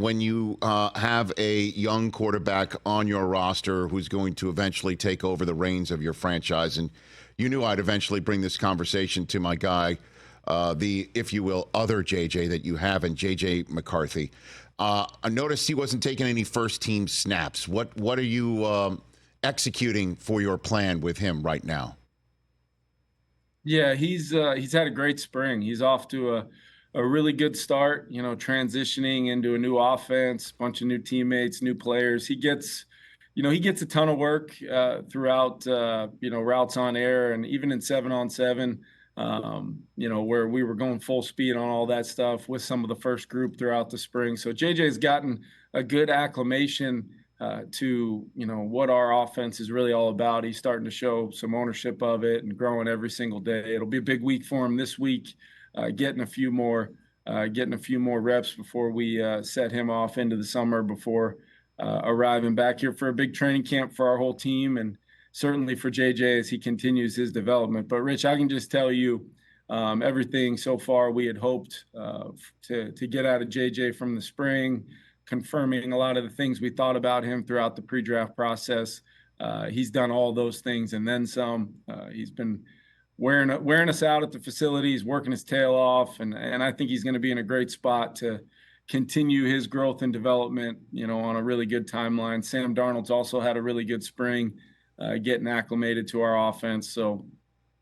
when you have a young quarterback on your roster who's going to eventually take over the reins of your franchise. And you knew I'd eventually bring this conversation to my guy, the, if you will, other JJ that you have, and JJ McCarthy. I noticed he wasn't taking any first team snaps. What are you executing for your plan with him right now? Yeah, he's had a great spring. He's off to a really good start, transitioning into a new offense, bunch of new teammates, new players. He gets a ton of work throughout, routes on air and even in 7-on-7, where we were going full speed on all that stuff with some of the first group throughout the spring. So JJ's gotten a good acclimation to what our offense is really all about. He's starting to show some ownership of it and growing every single day. It'll be a big week for him this week, getting a few more reps before we set him off into the summer, before arriving back here for a big training camp for our whole team, and certainly for JJ as he continues his development. But Rich, I can just tell you, everything so far we had hoped to get out of JJ from the spring, confirming a lot of the things we thought about him throughout the pre-draft process. He's done all those things and then some. He's been wearing us out at the facilities, working his tail off, and I think he's going to be in a great spot to continue his growth and development, on a really good timeline. Sam Darnold's also had a really good spring, getting acclimated to our offense. So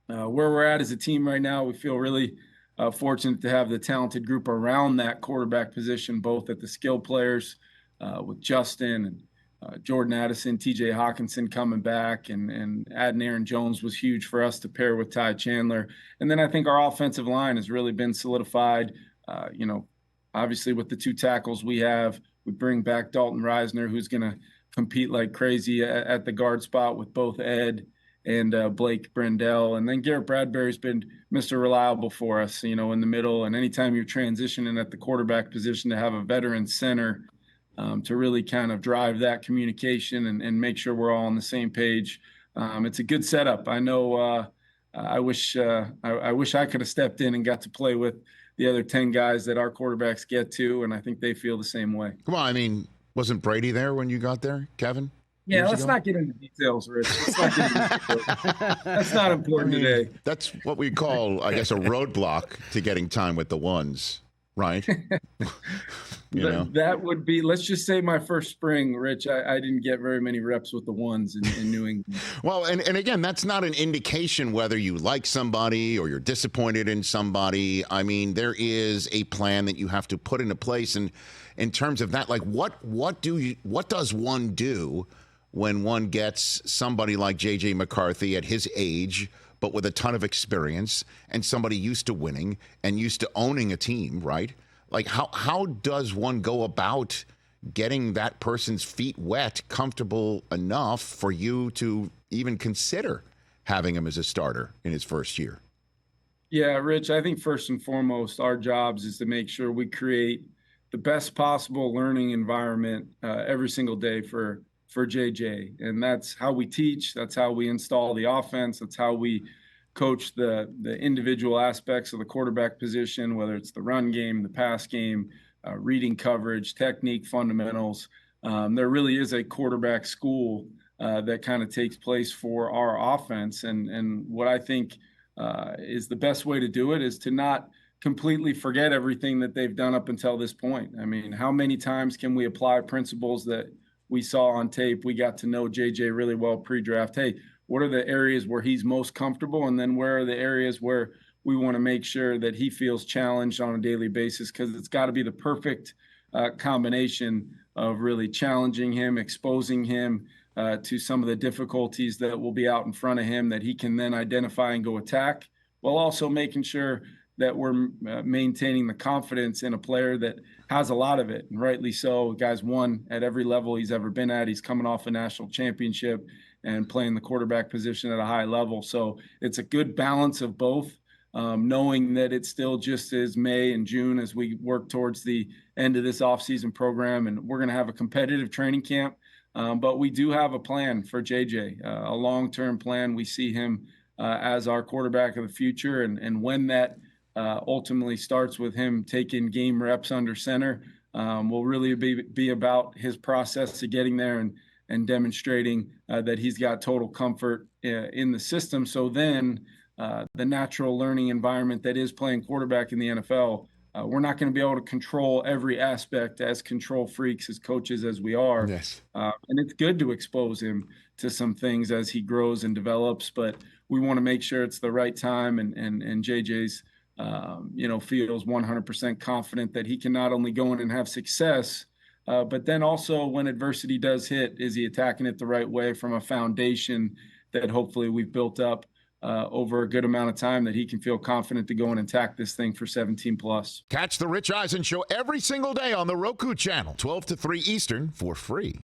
where we're at as a team right now, we feel really fortunate to have the talented group around that quarterback position, both at the skill players with Justin and Jordan Addison, TJ Hawkinson coming back, and adding Aaron Jones was huge for us to pair with Ty Chandler. And then I think our offensive line has really been solidified. Obviously with the two tackles we have, we bring back Dalton Reisner, who's going to compete like crazy at the guard spot with both Ed and Blake Brendel. And then Garrett Bradbury's been Mr. Reliable for us, in the middle. And anytime you're transitioning at the quarterback position, to have a veteran center to really kind of drive that communication and make sure we're all on the same page. It's a good setup. I know I wish I could have stepped in and got to play with the other 10 guys that our quarterbacks get to, and I think they feel the same way. Come on, I mean, wasn't Brady there when you got there, Kevin? Yeah, let's not get into details, Rich. That's not important today. That's what we call, I guess, a roadblock to getting time with the ones, right? That would be, let's just say, my first spring, Rich. I didn't get very many reps with the ones in New England. Well, and again, that's not an indication whether you like somebody or you're disappointed in somebody. I mean, there is a plan that you have to put into place. And in terms of that, like what does one do when one gets somebody like JJ McCarthy at his age, but with a ton of experience, and somebody used to winning and used to owning a team, right? Like how does one go about getting that person's feet wet, comfortable enough for you to even consider having him as a starter in his first year? Yeah, Rich, I think first and foremost, our jobs is to make sure we create the best possible learning environment every single day for JJ. And that's how we teach. That's how we install the offense. That's how we coach the individual aspects of the quarterback position, whether it's the run game, the pass game, reading coverage, technique, fundamentals. There really is a quarterback school that kind of takes place for our offense. And what I think is the best way to do it is to not completely forget everything that they've done up until this point. I mean, how many times can we apply principles that we saw on tape? We got to know JJ really well pre-draft. Hey, what are the areas where he's most comfortable? And then where are the areas where we want to make sure that he feels challenged on a daily basis? Because it's got to be the perfect combination of really challenging him, exposing him to some of the difficulties that will be out in front of him that he can then identify and go attack, while also making sure that we're maintaining the confidence in a player that has a lot of it, and rightly so. The guy's won at every level he's ever been at. He's coming off a national championship and playing the quarterback position at a high level. So it's a good balance of both, knowing that it's still just as May and June as we work towards the end of this offseason program. And we're going to have a competitive training camp, but we do have a plan for JJ, a long-term plan. We see him as our quarterback of the future. And when that ultimately starts with him taking game reps under center, will really be about his process of getting there and demonstrating that he's got total comfort in the system. So then the natural learning environment that is playing quarterback in the NFL, we're not going to be able to control every aspect as control freaks, as coaches as we are. Yes. And it's good to expose him to some things as he grows and develops, but we want to make sure it's the right time. And JJ's, feels 100% confident that he can not only go in and have success, but then also when adversity does hit, is he attacking it the right way from a foundation that hopefully we've built up over a good amount of time, that he can feel confident to go and attack this thing for 17 plus. Catch the Rich Eisen Show every single day on the Roku channel, 12 to 3 Eastern, for free.